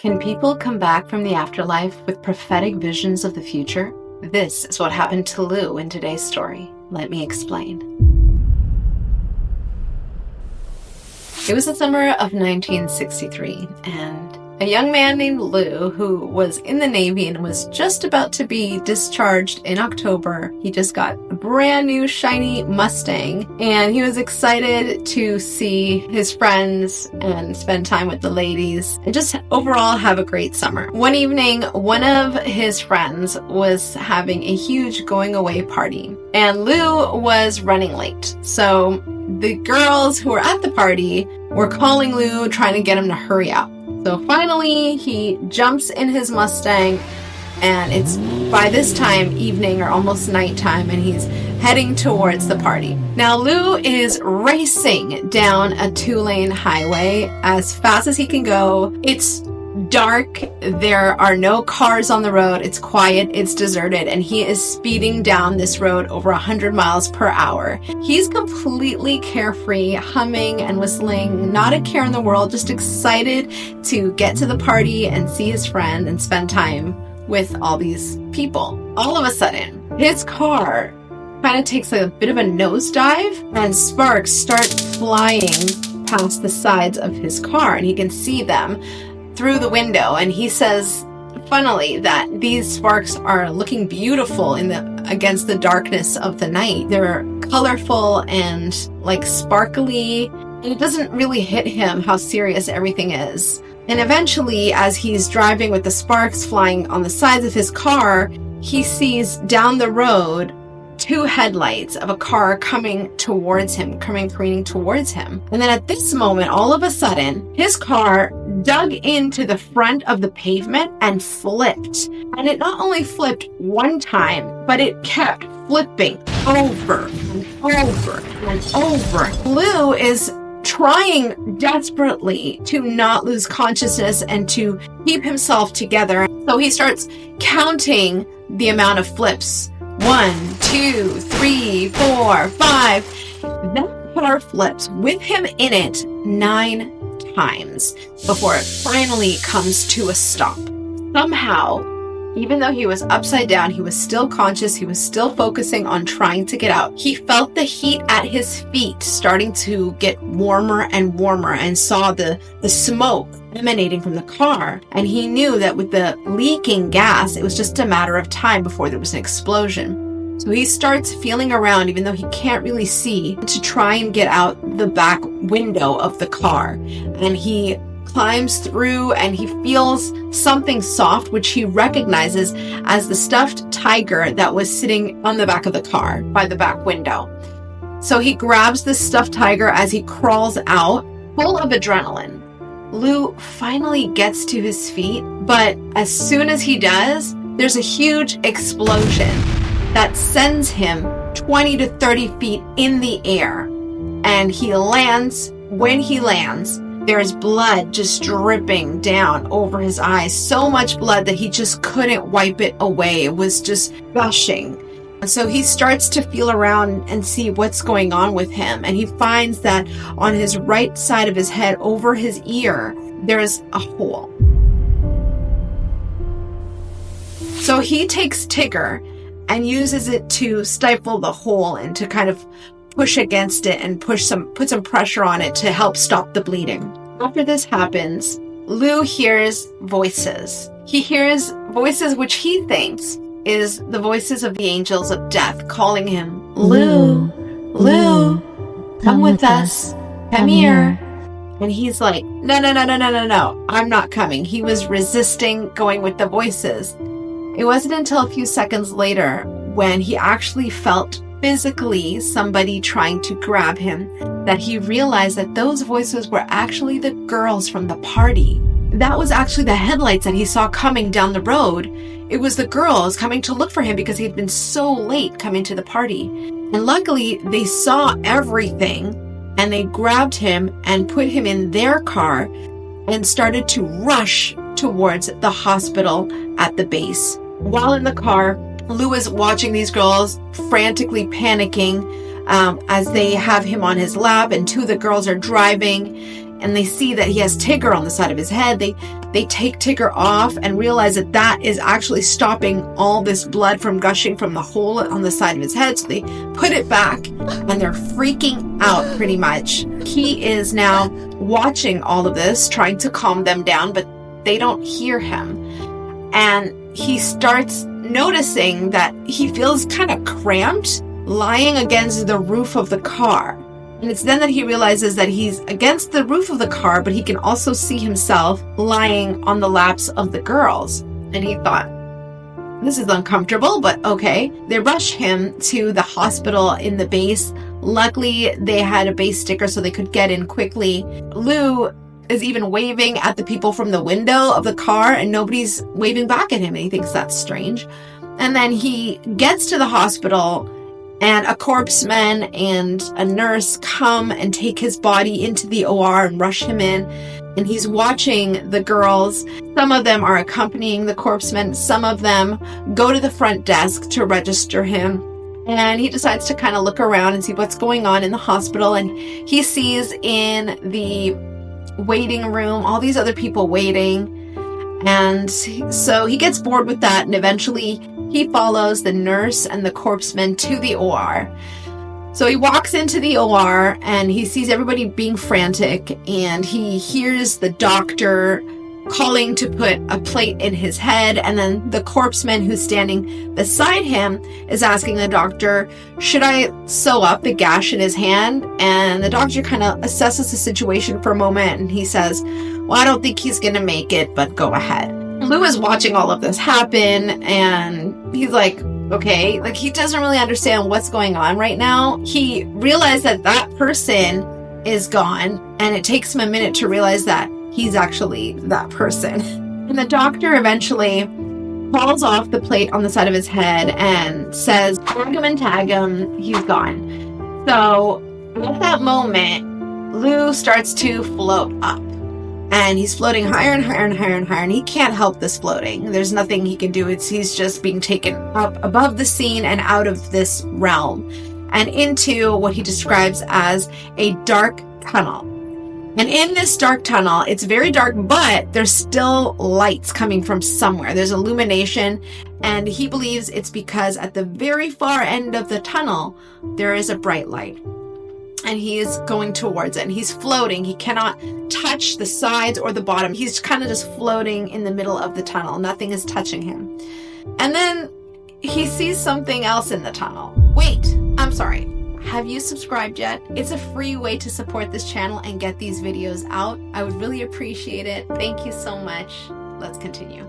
Can people come back from the afterlife with prophetic visions of the future? This is what happened to Lou in today's story. Let me explain. It was the summer of 1963, and a young man named Lou, who was in the Navy and was just about to be discharged in October. He just got a brand new shiny Mustang, and he was excited to see his friends and spend time with the ladies and just overall have a great summer. One evening, one of his friends was having a huge going away party, and Lou was running late. So the girls who were at the party were calling Lou, trying to get him to hurry up. So finally, he jumps in his Mustang, and it's by this time evening or almost nighttime, and he's heading towards the party. Now, Lou is racing down a 2-lane highway as fast as he can go. It's dark, there are no cars on the road, it's quiet, it's deserted, and he is speeding down this road over 100 miles per hour. He's completely carefree, humming and whistling, not a care in the world, just excited to get to the party and see his friend and spend time with all these people. All of a sudden, his car kind of takes a bit of a nosedive, and sparks start flying past the sides of his car, and he can see them through the window, and he says funnily that these sparks are looking beautiful against the darkness of the night. They're colorful and like sparkly, and it doesn't really hit him how serious everything is. And eventually, as he's driving with the sparks flying on the sides of his car, he sees down the road 2 headlights of a car coming careening towards him. And then at this moment, all of a sudden, his car dug into the front of the pavement and flipped. And it not only flipped one time, but it kept flipping over and over and over. Lou is trying desperately to not lose consciousness and to keep himself together. So he starts counting the amount of flips. 1, 2, 3, 4, 5. That car flips with him in it 9 times before it finally comes to a stop. Somehow, even though he was upside down, he was still conscious, he was still focusing on trying to get out. He felt the heat at his feet starting to get warmer and warmer, and saw the smoke emanating from the car. And he knew that with the leaking gas, it was just a matter of time before there was an explosion. So he starts feeling around, even though he can't really see, to try and get out the back window of the car. And he climbs through, and he feels something soft, which he recognizes as the stuffed tiger that was sitting on the back of the car by the back window. So he grabs the stuffed tiger as he crawls out, full of adrenaline. Lou finally gets to his feet, but as soon as he does, there's a huge explosion that sends him 20 to 30 feet in the air. And he lands. When he lands, there's blood just dripping down over his eyes. So much blood that he just couldn't wipe it away. It was just gushing. So he starts to feel around and see what's going on with him. And he finds that on his right side of his head, over his ear, there's a hole. So he takes Tigger and uses it to stifle the hole and to kind of push against it and put some pressure on it to help stop the bleeding. After this happens, Lou hears voices. He hears voices which he thinks is the voices of the angels of death calling him, Lou, Lou, come with us, come here. And he's like, no, I'm not coming. He was resisting going with the voices. It wasn't until a few seconds later when he actually felt physically somebody trying to grab him that he realized that those voices were actually the girls from the party. That was actually the headlights that he saw coming down the road. It was the girls coming to look for him because he'd been so late coming to the party. And luckily, they saw everything, and they grabbed him and put him in their car and started to rush towards the hospital at the base. While in the car, Lou is watching these girls frantically panicking as they have him on his lap, and 2 of the girls are driving, and they see that he has Tigger on the side of his head. They They take Tigger off and realize that that is actually stopping all this blood from gushing from the hole on the side of his head. So they put it back and they're freaking out pretty much. He is now watching all of this, trying to calm them down, but they don't hear him. And he starts noticing that he feels kind of cramped lying against the roof of the car. And it's then that he realizes that he's against the roof of the car, but he can also see himself lying on the laps of the girls. And he thought, this is uncomfortable, but okay. They rush him to the hospital in the base. Luckily, they had a base sticker so they could get in quickly. Lou is even waving at the people from the window of the car, and nobody's waving back at him, and he thinks that's strange. And then he gets to the hospital, and a corpseman and a nurse come and take his body into the OR and rush him in. And he's watching the girls. Some of them are accompanying the corpseman. Some of them go to the front desk to register him. And he decides to kind of look around and see what's going on in the hospital. And he sees in the waiting room all these other people waiting. And so he gets bored with that, and eventually he follows the nurse and the corpseman to the OR. So he walks into the OR and he sees everybody being frantic, and he hears the doctor calling to put a plate in his head, and then the corpseman who's standing beside him is asking the doctor, should I sew up the gash in his hand? And the doctor kind of assesses the situation for a moment, and he says, well, I don't think he's going to make it, but go ahead. Lou is watching all of this happen, and he's like, okay, like he doesn't really understand what's going on right now. He realized that that person is gone, and it takes him a minute to realize that he's actually that person. And the doctor eventually falls off the plate on the side of his head and says, tag him and tag him, he's gone. So at that moment, Lou starts to float up. And he's floating higher and higher and higher and higher, and he can't help this floating. There's nothing he can do. He's just being taken up above the scene and out of this realm and into what he describes as a dark tunnel. And in this dark tunnel, it's very dark, but there's still lights coming from somewhere. There's illumination, and he believes it's because at the very far end of the tunnel, there is a bright light. And he is going towards it, and he's floating. He cannot touch the sides or the bottom. He's kind of just floating in the middle of the tunnel. Nothing is touching him. And then he sees something else in the tunnel. Wait, I'm sorry. Have you subscribed yet? It's a free way to support this channel and get these videos out. I would really appreciate it. Thank you so much. Let's continue.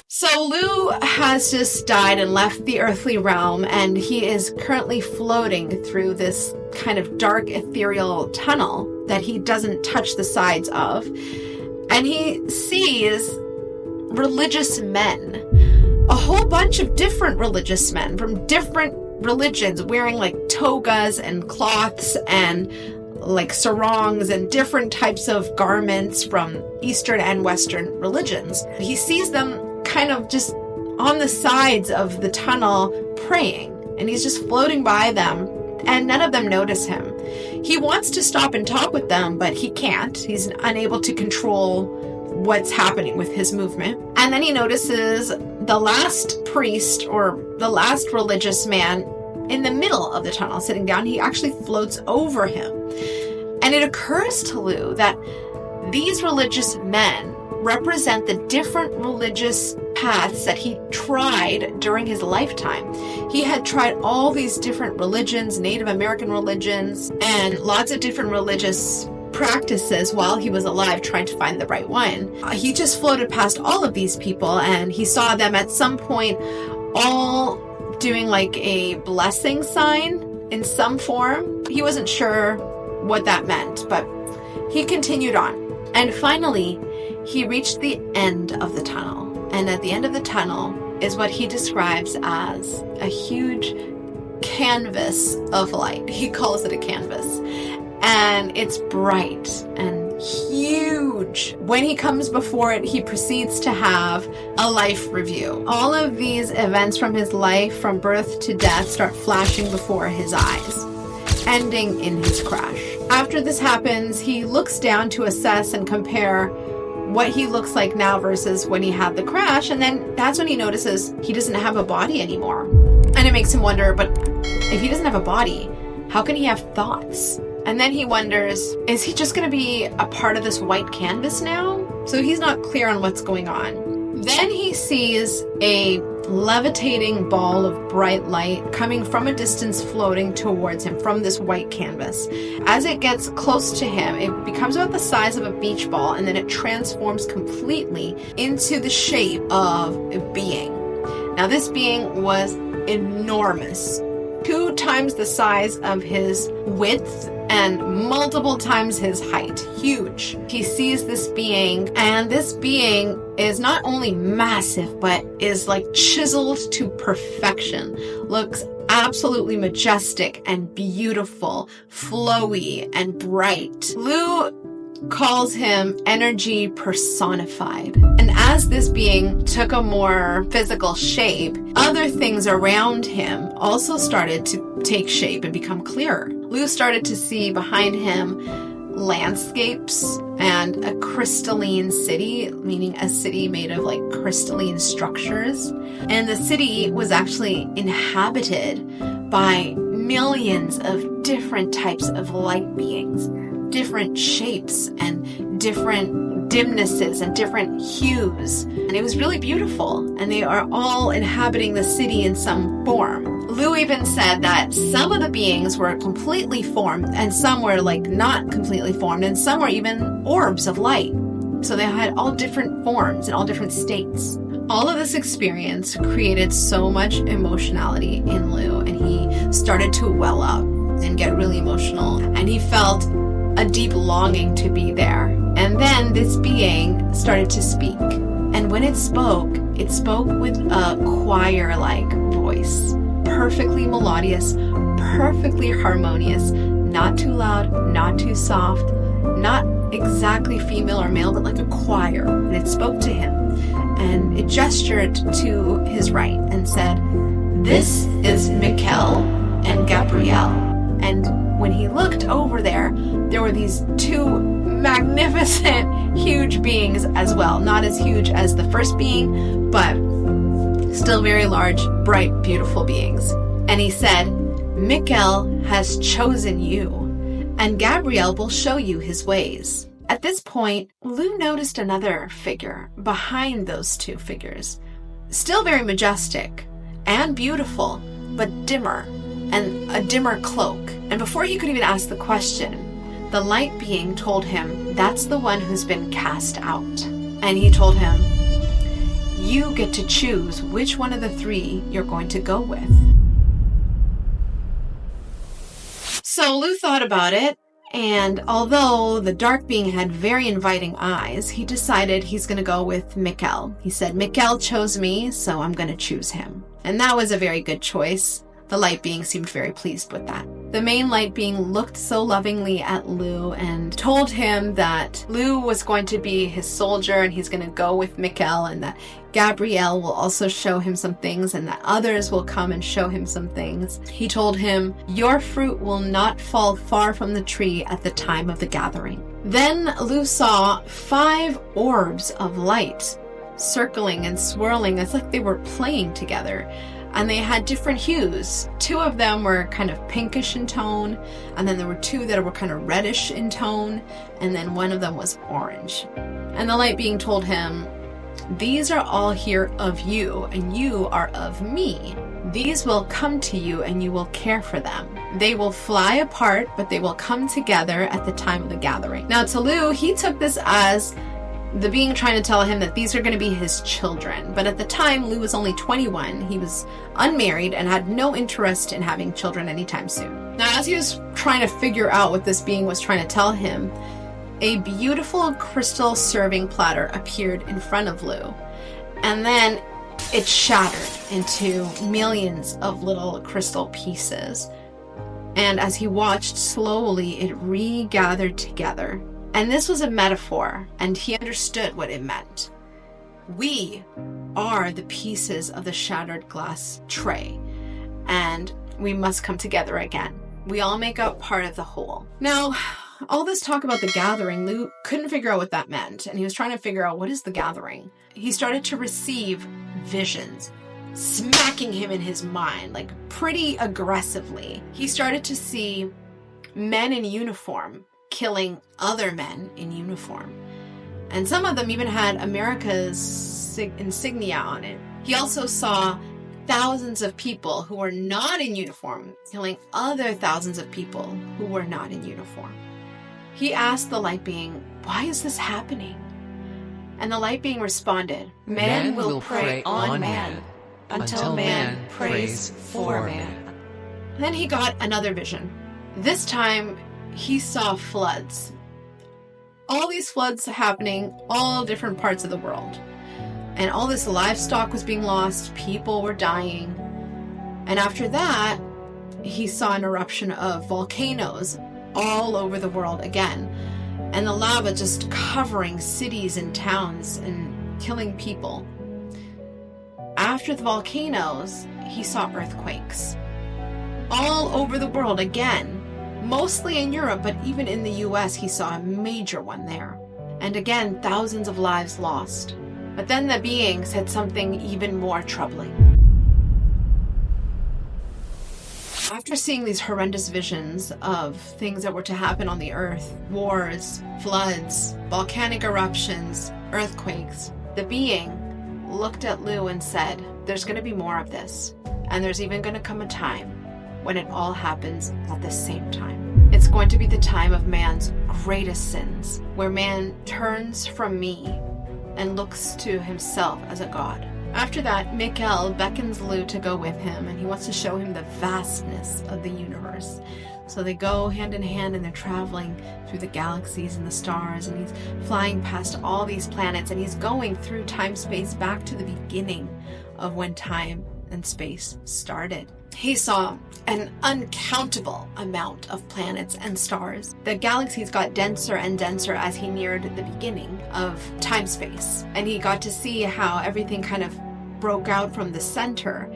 So Lou has just died and left the earthly realm, and he is currently floating through this kind of dark ethereal tunnel that he doesn't touch the sides of. And he sees religious men, a whole bunch of different religious men from different religions wearing like togas and cloths and like sarongs and different types of garments from Eastern and Western religions. He sees them kind of just on the sides of the tunnel praying, and he's just floating by them, and none of them notice him. He wants to stop and talk with them, but he can't. He's unable to control what's happening with his movement. And then he notices the last priest or the last religious man in the middle of the tunnel sitting down. He actually floats over him, and it occurs to Lou that these religious men represent the different religious paths that he tried during his lifetime. He had tried all these different religions, Native American religions, and lots of different religious practices while he was alive, trying to find the right one. He just floated past all of these people, and he saw them at some point all doing like a blessing sign in some form. He wasn't sure what that meant, but he continued on. And finally, he reached the end of the tunnel. And at the end of the tunnel is what he describes as a huge canvas of light. He calls it a canvas. And it's bright and huge. When he comes before it, he proceeds to have a life review. All of these events from his life, from birth to death, start flashing before his eyes, ending in his crash. After this happens, he looks down to assess and compare what he looks like now versus when he had the crash, and then that's when he notices he doesn't have a body anymore. And it makes him wonder, but if he doesn't have a body, how can he have thoughts? And then he wonders, is he just going to be a part of this white canvas now? So he's not clear on what's going on. Then he sees a levitating ball of bright light coming from a distance, floating towards him from this white canvas. As it gets close to him, it becomes about the size of a beach ball, and then it transforms completely into the shape of a being. Now, this being was enormous, 2 times the size of his width and multiple times his height. Huge. He sees this being, and this being is not only massive, but is like chiseled to perfection. Looks absolutely majestic and beautiful, flowy and bright. Lou calls him energy personified. And as this being took a more physical shape, other things around him also started to take shape and become clearer. Lou started to see behind him landscapes and a crystalline city, meaning a city made of like crystalline structures. And the city was actually inhabited by millions of different types of light beings, different shapes and different dimnesses and different hues. And it was really beautiful. And they are all inhabiting the city in some form. Lou even said that some of the beings were completely formed and some were like not completely formed, and some were even orbs of light. So they had all different forms and all different states. All of this experience created so much emotionality in Lou, and he started to well up and get really emotional, and he felt a deep longing to be there. And then this being started to speak. And when it spoke with a choir-like voice. Perfectly melodious, perfectly harmonious, not too loud, not too soft, not exactly female or male, but like a choir. And it spoke to him. And it gestured to his right and said, "This is Michael and Gabrielle." And when he looked over there were these 2 magnificent, huge beings as well. Not as huge as the first being, but still very large, bright, beautiful beings. And he said, "Michael has chosen you, and Gabrielle will show you his ways." At this point, Lou noticed another figure behind those 2 figures. Still very majestic and beautiful, but dimmer, and a dimmer cloak. And before he could even ask the question, the light being told him that's the one who's been cast out. And he told him, "You get to choose which one of the 3 you're going to go with." So Lou thought about it, and although the dark being had very inviting eyes, he decided he's going to go with Michael. He said, "Michael chose me, so I'm going to choose him." And that was a very good choice. The light being seemed very pleased with that. The main light being looked so lovingly at Lou and told him that Lou was going to be his soldier and he's going to go with Michael, and that Gabrielle will also show him some things and that others will come and show him some things. He told him, "Your fruit will not fall far from the tree at the time of the gathering." Then Lou saw 5 orbs of light circling and swirling. It's like they were playing together. And they had different hues. 2 of them were kind of pinkish in tone, and then there were 2 that were kind of reddish in tone, and then one of them was orange. And the light being told him, "These are all here of you, and you are of me. These will come to you, and you will care for them. They will fly apart, but they will come together at the time of the gathering." Now to Lou, he took this as the being trying to tell him that these are going to be his children. But at the time, Lou was only 21. He was unmarried and had no interest in having children anytime soon. Now, as he was trying to figure out what this being was trying to tell him, a beautiful crystal serving platter appeared in front of Lou. And then it shattered into millions of little crystal pieces. And as he watched, slowly it regathered together. And this was a metaphor, and he understood what it meant. We are the pieces of the shattered glass tray, and we must come together again. We all make up part of the whole. Now, all this talk about the gathering, Lou couldn't figure out what that meant, and he was trying to figure out, what is the gathering? He started to receive visions, smacking him in his mind, like pretty aggressively. He started to see men in uniform killing other men in uniform. And some of them even had America's insignia on it. He also saw thousands of people who were not in uniform killing other thousands of people who were not in uniform. He asked the light being, why is this happening? And the light being responded, man will prey on man until man prays for man. Then he got another vision. This time he saw floods. All these floods happening, all different parts of the world. And all this livestock was being lost, people were dying. And after that, he saw an eruption of volcanoes all over the world again. And the lava just covering cities and towns and killing people. After the volcanoes, he saw earthquakes all over the world again. Mostly in Europe, but even in the US, he saw a major one there. And again, thousands of lives lost. But then the being said something even more troubling. After seeing these horrendous visions of things that were to happen on the earth, wars, floods, volcanic eruptions, earthquakes, the being looked at Lou and said, there's going to be more of this. And there's even going to come a time when it all happens at the same time. It's going to be the time of man's greatest sins, where man turns from me and looks to himself as a god. After that, Michael beckons Lou to go with him, and he wants to show him the vastness of the universe. So they go hand in hand, and they're traveling through the galaxies and the stars, and he's flying past all these planets, and he's going through time-space back to the beginning of when time and space started. He saw an uncountable amount of planets and stars. The galaxies got denser and denser as he neared the beginning of time-space. And he got to see how everything kind of broke out from the center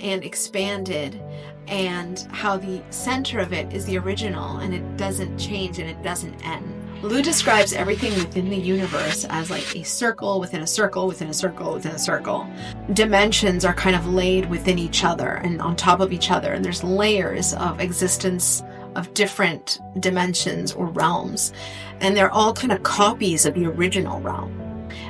and expanded, and how the center of it is the original, and it doesn't change and it doesn't end. Lou describes everything within the universe as like a circle within a circle within a circle within a circle. Dimensions are kind of laid within each other and on top of each other, and there's layers of existence of different dimensions or realms, and they're all kind of copies of the original realm.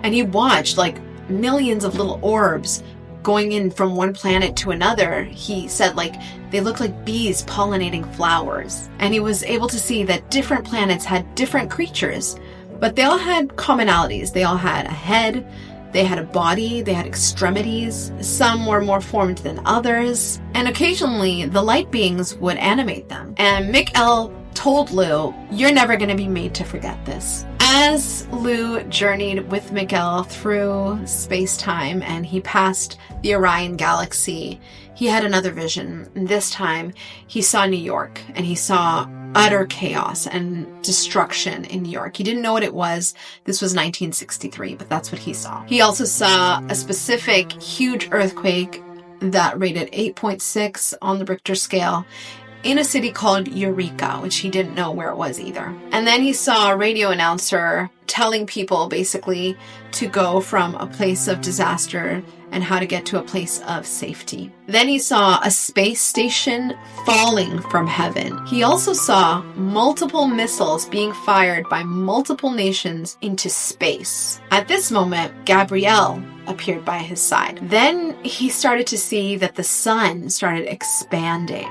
And he watched like millions of little orbs going in from one planet to another. He said like they looked like bees pollinating flowers. And he was able to see that different planets had different creatures, but they all had commonalities. They all had a head, they had a body, they had extremities. Some were more formed than others. And occasionally the light beings would animate them. And Michael told Lou, you're never going to be made to forget this. As Lou journeyed with Miguel through space-time and he passed the Orion galaxy, he had another vision. And this time he saw New York, and he saw utter chaos and destruction in New York. He didn't know what it was. This was 1963, but that's what he saw. He also saw a specific huge earthquake that rated 8.6 on the Richter scale in a city called Eureka, which he didn't know where it was either. And then he saw a radio announcer telling people basically to go from a place of disaster and how to get to a place of safety. Then he saw a space station falling from heaven. He also saw multiple missiles being fired by multiple nations into space. At this moment, Gabrielle appeared by his side. Then he started to see that the sun started expanding,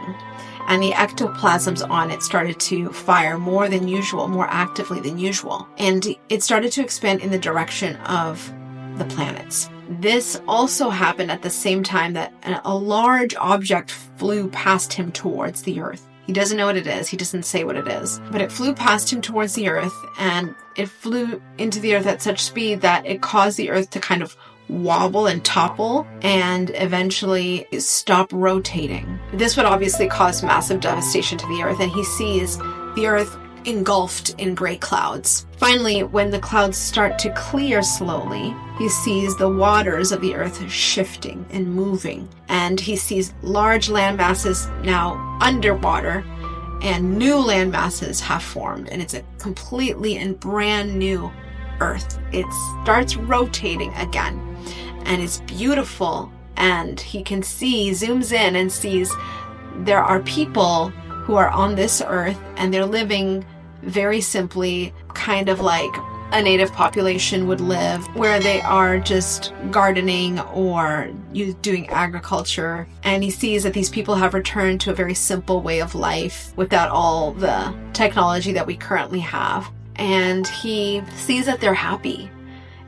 and the ectoplasms on it started to fire more than usual, more actively than usual. And it started to expand in the direction of the planets. This also happened at the same time that a large object flew past him towards the Earth. He doesn't know what it is. He doesn't say what it is. But it flew past him towards the Earth, and it flew into the Earth at such speed that it caused the Earth to kind of wobble and topple and eventually stop rotating. This would obviously cause massive devastation to the Earth, and he sees the Earth engulfed in gray clouds. Finally, when the clouds start to clear slowly, he sees the waters of the Earth shifting and moving, and he sees large land masses now underwater, and new land masses have formed, and it's a completely and brand new Earth. It starts rotating again, and it's beautiful, and he can see, zooms in and sees there are people who are on this Earth, and they're living very simply, kind of like a native population would live, where they are just gardening or doing agriculture. And he sees that these people have returned to a very simple way of life without all the technology that we currently have. And he sees that they're happy.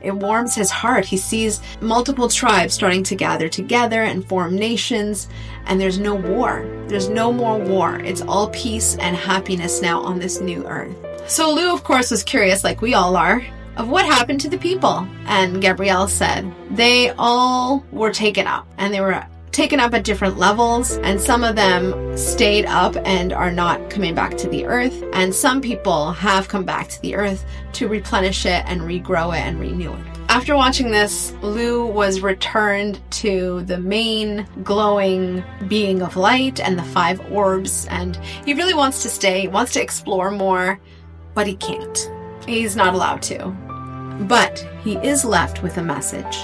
It warms his heart. He sees multiple tribes starting to gather together and form nations, and there's no war. There's no more war. It's all peace and happiness now on this new Earth. So Lou, of course, was curious, like we all are, of what happened to the people. And Gabrielle said they all were taken up, and they were taken up at different levels, and some of them stayed up and are not coming back to the Earth, and some people have come back to the Earth to replenish it and regrow it and renew it. After watching this, Lou was returned to the main glowing being of light and the 5 orbs, and he really wants to stay, he wants to explore more, but he can't. He's not allowed to. But he is left with a message.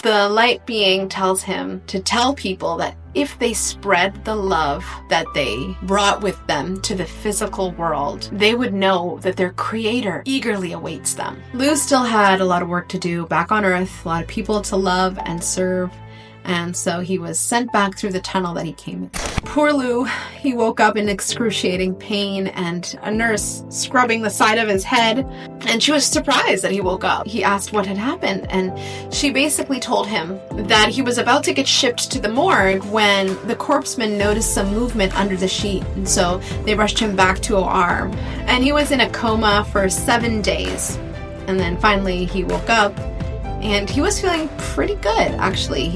The light being tells him to tell people that if they spread the love that they brought with them to the physical world, they would know that their creator eagerly awaits them. Lou still had a lot of work to do back on Earth, a lot of people to love and serve, and so he was sent back through the tunnel that he came in. Poor Lou, he woke up in excruciating pain and a nurse scrubbing the side of his head, and she was surprised that he woke up. He asked what had happened, and she basically told him that he was about to get shipped to the morgue when the corpseman noticed some movement under the sheet, and so they rushed him back to OR. And he was in a coma for 7 days, and then finally he woke up, and he was feeling pretty good, actually.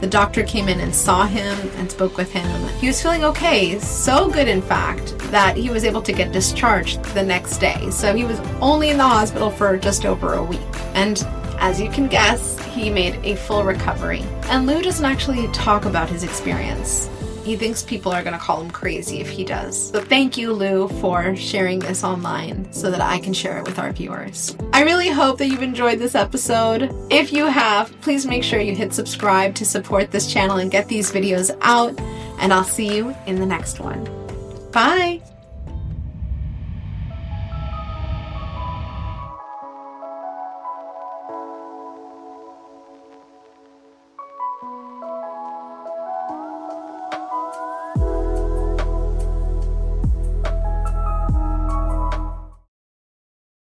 The doctor came in and saw him and spoke with him. He was feeling okay, so good in fact, that he was able to get discharged the next day. So he was only in the hospital for just over a week. And as you can guess, he made a full recovery. And Lou doesn't actually talk about his experience. He thinks people are going to call him crazy if he does. So thank you, Lou, for sharing this online so that I can share it with our viewers. I really hope that you've enjoyed this episode. If you have, please make sure you hit subscribe to support this channel and get these videos out. And I'll see you in the next one. Bye!